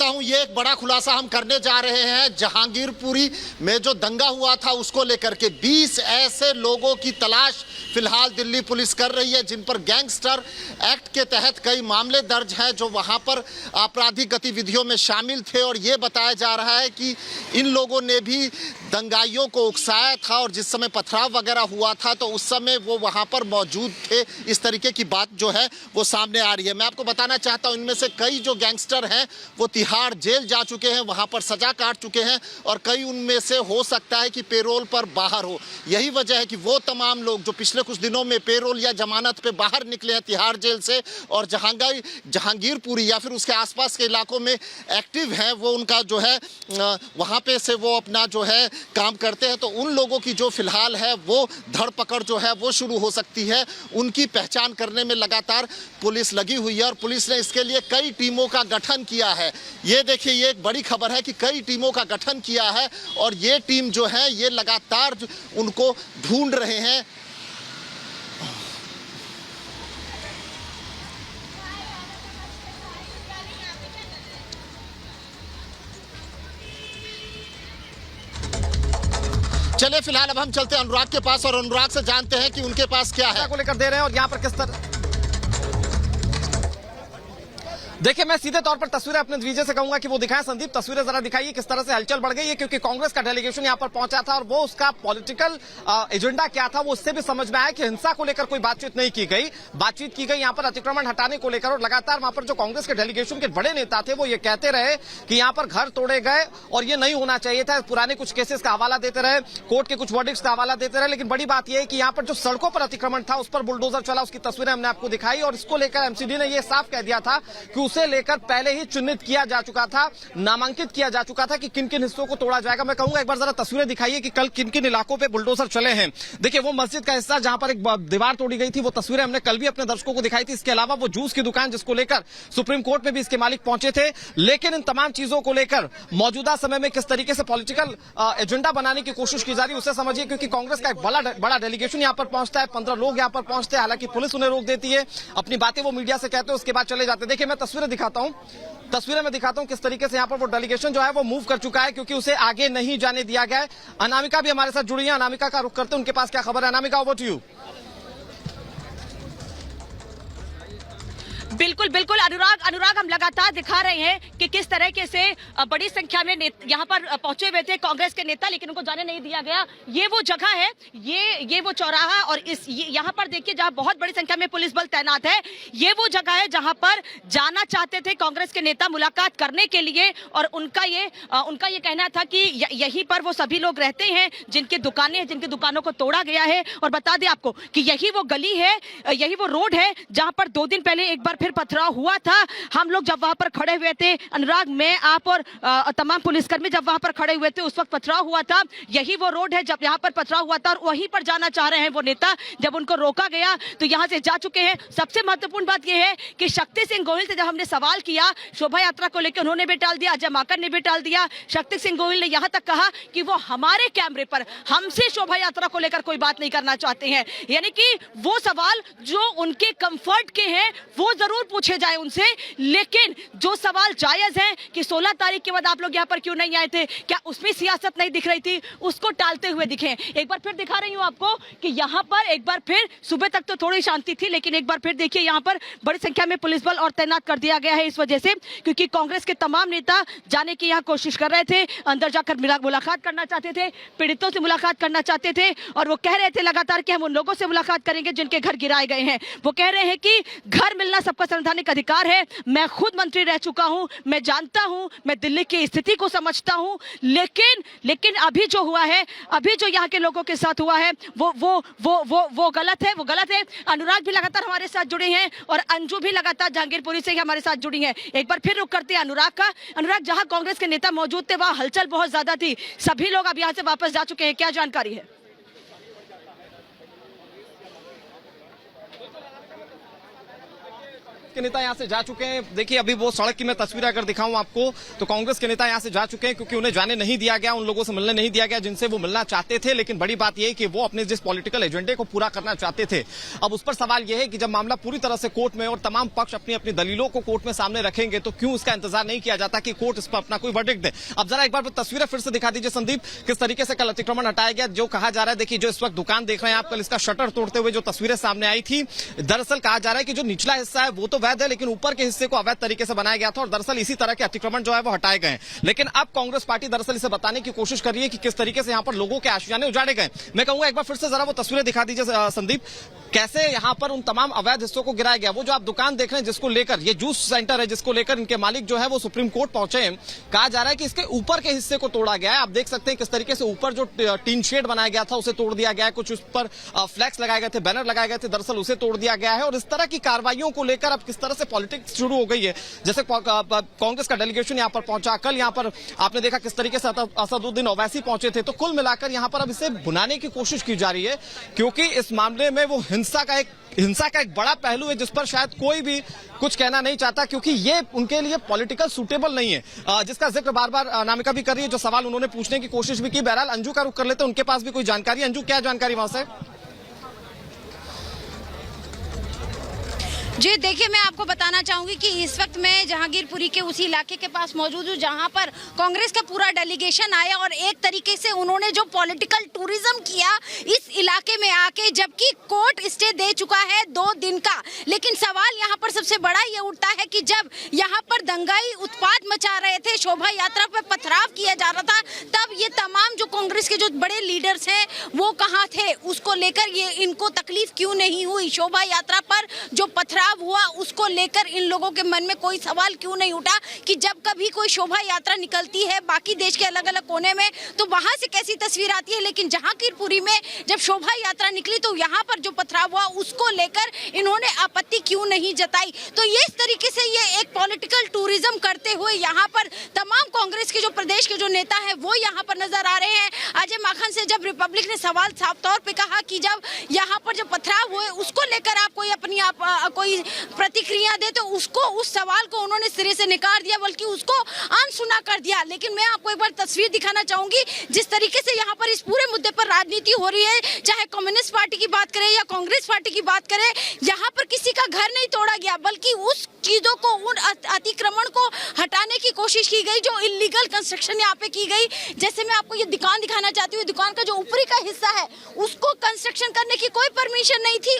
सकता हूं ये एक बड़ा खुलासा हम करने जा रहे हैं। जहांगीरपुरी में जो दंगा हुआ था उसको लेकर के 20 ऐसे लोगों की तलाश फिलहाल दिल्ली पुलिस कर रही है, जिन पर गैंगस्टर एक्ट के तहत कई मामले दर्ज हैं, जो वहां पर आपराधिक गतिविधियों में शामिल थे। और ये बताया जा रहा है कि इन लोगों ने भी दंगाइयों को उकसाया था और जिस समय पथराव वगैरह हुआ था तो उस समय वो वहां पर मौजूद थे। इस तरीके की बात जो है वो सामने आ रही है। मैं आपको बताना चाहता हूं इनमें से कई जो गैंगस्टर हैं वो तिहाड़ जेल जा चुके हैं, वहां पर सजा काट चुके हैं और कई उनमें से हो सकता है कि पेरोल पर बाहर हो। यही वजह है कि वो तमाम लोग जो पिछले कुछ दिनों में पेरोल या जमानत पे बाहर निकले हैं तिहाड़ जेल से और जहांगीरपुरी या फिर उसके आसपास के इलाकों में एक्टिव हैं, वो उनका जो है वहां पे से वो अपना जो है काम करते हैं, तो उन लोगों की जो फिलहाल है वो धरपकड़ जो है वो शुरू हो सकती है। उनकी पहचान करने में लगातार पुलिस लगी हुई है और पुलिस ने इसके लिए कई टीमों का गठन किया है। ये देखिए, ये एक बड़ी खबर है कि कई टीमों का गठन किया है और ये टीम जो है ये लगातार उनको ढूंढ रहे हैं। चलिए फिलहाल अब हम चलते हैं अनुराग के पास और अनुराग से जानते हैं कि उनके पास क्या है को लेकर दे रहे हैं और यहाँ पर किस तरह। देखिए, मैं सीधे तौर पर तस्वीरें अपने विजय से कहूंगा कि वो दिखाएं। संदीप, तस्वीरें जरा दिखाइए किस तरह से हलचल बढ़ गई है, क्योंकि कांग्रेस का डेलीगेशन यहां पर पहुंचा था और वो उसका पॉलिटिकल एजेंडा क्या था वो उससे भी समझ में आया कि हिंसा को लेकर कोई बातचीत नहीं की गई। बातचीत की गई यहां पर अतिक्रमण हटाने को लेकर और लगातार वहां पर जो कांग्रेस के डेलीगेशन के बड़े नेता थे वो ये कहते रहे कि यहां पर घर तोड़े गए और ये नहीं होना चाहिए था। पुराने कुछ केसेस का हवाला देते रहे, कोर्ट के कुछ वर्डिक्ट्स का हवाला देते रहे, लेकिन बड़ी बात यह है कि यहां पर जो सड़कों पर अतिक्रमण था उस पर बुलडोजर चला, उसकी तस्वीरें हमने आपको दिखाई और इसको लेकर एमसीडी ने यह साफ कह दिया था कि उसे लेकर पहले ही चिन्हित किया जा चुका था, नामांकित किया जा चुका था कि किन किन हिस्सों को तोड़ा जाएगा। मैं कहूंगा एक बार जरा तस्वीरें दिखाइए कि कल किन किन इलाकों पे बुलडोजर चले हैं। देखिए, वो मस्जिद का हिस्सा जहां पर एक दीवार तोड़ी गई थी वो तस्वीरें हमने कल भी अपने दर्शकों को दिखाई थी। इसके अलावा वो जूस की दुकान जिसको लेकर सुप्रीम कोर्ट में भी इसके मालिक पहुंचे थे, लेकिन इन तमाम चीजों को लेकर मौजूदा समय में किस तरीके से पॉलिटिकल एजेंडा बनाने की कोशिश की जा रही है उसे समझिए, क्योंकि कांग्रेस का एक बड़ा डेलीगेशन यहां पर पहुंचता है, 15 लोग यहां पर पहुंचते हैं, हालांकि पुलिस उन्हें रोक देती है, अपनी बातें वो मीडिया से कहते हैं, उसके बाद चले जाते हैं। देखिए, मैं तस्वीरें दिखाता हूं किस तरीके से यहां पर वो डेलीगेशन जो है वो मूव कर चुका है, क्योंकि उसे आगे नहीं जाने दिया गया है। अनामिका भी हमारे साथ जुड़ी है, अनामिका का रुख करते हैं, उनके पास क्या खबर है। Anamika, over to you. बिल्कुल बिल्कुल अनुराग, हम लगातार दिखा रहे हैं कि किस तरीके से बड़ी संख्या में यहाँ पर पहुंचे हुए थे कांग्रेस के नेता, लेकिन उनको जाने नहीं दिया गया। ये वो जगह है, ये वो चौराहा और यहाँ पर देखिए जहाँ बहुत बड़ी संख्या में पुलिस बल तैनात है, ये वो जगह है जहाँ पर जाना चाहते थे कांग्रेस के नेता मुलाकात करने के लिए। और उनका ये कहना था कि यहीं पर वो सभी लोग रहते हैं जिनकी दुकानें हैं, जिनकी दुकानों को तोड़ा गया है। और बता दें आपको कि यही वो गली है, यही वो रोड है जहाँ पर 2 दिन पहले एक बार फिर पथराव हुआ था। हम लोग जब वहां पर खड़े हुए थे, अनुराग, मैं, आप और तमाम पुलिसकर्मी जब वहां पर खड़े हुए थे उस वक्त पथराव हुआ था। यही वो रोड है जब यहां पर पथराव हुआ था और वहीं पर जाना चाह रहे हैं वो नेता। जब उनको रोका गया तो यहां से जा चुके हैं। सबसे महत्वपूर्ण बात यह है कि शक्ति सिंह गोहिल से जब हमने सवाल किया शोभा यात्रा को लेकर, उन्होंने भी टाल दिया, अजय माकन ने भी टाल दिया। शक्ति सिंह गोहिल ने यहां तक कहा कि वो हमारे कैमरे पर हमसे शोभा यात्रा को लेकर कोई बात नहीं करना चाहते हैं। यानी कि वो सवाल जो उनके कंफर्ट के हैं वो जरूर पूछे जाए उनसे, लेकिन जो सवाल जायज है कि 16 तारीख के बाद आप लोग यहाँ पर क्यों नहीं आए थे, क्या उसमें सियासत नहीं दिख रही थी, उसको टालते हुए दिखे। एक बार फिर दिखा रही हूँ आपको कि यहाँ पर एक बार फिर सुबह तक तो थोड़ी शांति थी, लेकिन एक बार फिर देखिए यहाँ पर बड़ी संख्या में पुलिस बल और तैनात कर दिया गया है इस वजह से क्योंकि कांग्रेस के तमाम नेता जाने की यहाँ कोशिश कर रहे थे, अंदर जाकर मुलाकात करना चाहते थे, पीड़ितों से मुलाकात करना चाहते थे और वो कह रहे थे लगातार कि हम उन लोगों से मुलाकात करेंगे जिनके घर गिराए गए हैं। वो कह रहे हैं कि घर मिलना सबका संवैधानिक अधिकार है, मैं खुद मंत्री रह चुका हूं, मैं जानता हूं, मैं दिल्ली की स्थिति को समझता हूं, लेकिन अभी जो हुआ है, अभी जो यहाँ के लोगों के साथ हुआ है वो गलत है, वो गलत है। अनुराग भी लगातार हमारे साथ जुड़े हैं और अंजू भी लगातार जहांगीरपुरी से हमारे साथ जुड़ी हैं। एक बार फिर रुक करते हैं अनुराग का। अनुराग, जहां कांग्रेस के नेता मौजूद थे वहां हलचल बहुत ज्यादा थी, सभी लोग अब यहाँ से वापस जा चुके हैं, क्या जानकारी है? के नेता यहाँ से जा चुके हैं। देखिए अभी वो सड़क की मैं तस्वीर अगर दिखाऊं आपको तो कांग्रेस के नेता यहाँ से जा चुके हैं क्योंकि उन्हें जाने नहीं दिया गया, उन लोगों से मिलने नहीं दिया गया जिनसे वो मिलना चाहते थे। लेकिन बड़ी बात यह है कि वो अपने जिस पॉलिटिकल एजेंडे को पूरा करना चाहते थे, अब उस पर सवाल यह है कि जब मामला पूरी तरह से कोर्ट में और तमाम पक्ष अपनी अपनी दलीलों को कोर्ट में सामने रखेंगे तो क्यों इसका इंतजार नहीं किया जाता कि कोर्ट इस पर अपना कोई वर्डिक्ट दे। अब जरा एक बार तस्वीरें फिर से दिखा दीजिए संदीप, किस तरीके से कल अतिक्रमण हटाया गया। जो कहा जा रहा है, देखिए जो इस वक्त दुकान देख रहे हैं आप, कल इसका शटर तोड़ते हुए जो तस्वीरें सामने आई थी, दरअसल कहा जा रहा है कि जो निचला हिस्सा है वो तो वैध है लेकिन ऊपर के हिस्से को अवैध तरीके से बनाया गया था और दरअसल इसी तरह के अतिक्रमण जो है वो हटाए गए। लेकिन अब कांग्रेस पार्टी दरअसल इसे बताने की कोशिश कर रही है कि किस तरीके से यहां पर लोगों के आशियाने उजाड़े गए। मैं कहूंगा एक बार फिर से जरा वो तस्वीरें दिखा दीजिए संदीप, कैसे यहां पर उन तमाम अवैध हिस्सों को गिराया गया। वो जो आप दुकान देख रहे हैं जिसको लेकर, ये जूस सेंटर है जिसको लेकर इनके मालिक जो है वो सुप्रीम कोर्ट पहुंचे हैं, कहा जा रहा है कि इसके ऊपर के हिस्से को तोड़ा गया है। आप देख सकते हैं किस तरीके से ऊपर जो टीन शेड बनाया गया था उसे तोड़ दिया गया है, कुछ उस पर फ्लैक्स लगाए गए थे, बैनर लगाए गए थे, दरअसल उसे तोड़ दिया गया है। और इस तरह की कार्रवाइयों को लेकर अब किस तरह से पॉलिटिक्स शुरू हो गई है। जैसे कांग्रेस का डेलीगेशन यहां पर पहुंचा, कल यहां पर आपने देखा किस तरीके से असदुद्दीन ओवैसी पहुंचे थे। तो कुल मिलाकर यहां पर अब इसे भुनाने की कोशिश की जा रही है क्योंकि इस मामले में वो हिंसा का एक बड़ा पहलू है जिस पर शायद कोई भी कुछ कहना नहीं चाहता क्योंकि ये उनके लिए पॉलिटिकल सूटेबल नहीं है, जिसका जिक्र बार बार अनामिका भी कर रही है। जो सवाल उन्होंने पूछने की कोशिश भी की, बहरहाल अंजू का रुख कर लेते हैं, उनके पास भी कोई जानकारी। अंजू, क्या जानकारी वहां से? जी देखिए, मैं आपको बताना चाहूंगी कि इस वक्त मैं जहांगीरपुरी के उसी इलाके के पास मौजूद हूँ जहां पर कांग्रेस का पूरा डेलीगेशन आया और एक तरीके से उन्होंने जो पॉलिटिकल टूरिज्म किया इस इलाके में आके, जबकि कोर्ट स्टे दे चुका है 2 दिन का। लेकिन सवाल यहां पर सबसे बड़ा ये उठता है कि जब यहां पर दंगाई उत्पात मचा रहे थे, शोभा यात्रा पर पथराव किया जा रहा था, तब ये तमाम जो कांग्रेस के जो बड़े लीडर्स हैं वो कहाँ थे, उसको लेकर ये इनको तकलीफ क्यों नहीं हुई। शोभा यात्रा पर जो पथराव हुआ उसको लेकर इन लोगों के मन में कोई सवाल क्यों नहीं उठा कि जब कभी कोई शोभा यात्रा निकलती है बाकी देश के अलग अलग कोने में तो वहां से कैसी तस्वीर आती है, लेकिन जहांगीरपुरी में जब शोभा यात्रा निकली तो यहाँ पर जो पथराव हुआ उसको लेकर इन्होंने आपत्ति क्यों नहीं जताई। तो ये इस तरीके से ये एक पॉलिटिकल टूरिज्म करते हुए यहाँ पर तमाम कांग्रेस के जो प्रदेश के जो नेता है वो यहाँ पर नजर आ रहे हैं। अजय माखन से जब रिपब्लिक ने सवाल साफ तौर पर कहा कि जब यहाँ पर जो पथराव हुए उसको लेकर आप कोई अपनी कोई प्रतिक्रिया दे, तो उसको उस सवाल को उन्होंने सिरे से निकाल दिया, बल्कि उसको अनसुना कर दिया। लेकिन मैं आपको एक बार तस्वीर दिखाना चाहूंगी जिस तरीके से यहाँ पर इस पूरे मुद्दे पर राजनीति हो रही है, चाहे कम्युनिस्ट पार्टी की बात करें या कांग्रेस पार्टी की बात करें, यहाँ पर किसी का घर नहीं तोड़ा गया बल्कि उस चीजों को, उन अतिक्रमण को हटाने की कोशिश की गई जो इलीगल कंस्ट्रक्शन यहाँ पे की गई। जैसे मैं आपको ये दुकान दिखाना चाहती हूँ, दुकान का जो ऊपरी का हिस्सा है उसको कंस्ट्रक्शन करने की कोई परमिशन नहीं थी।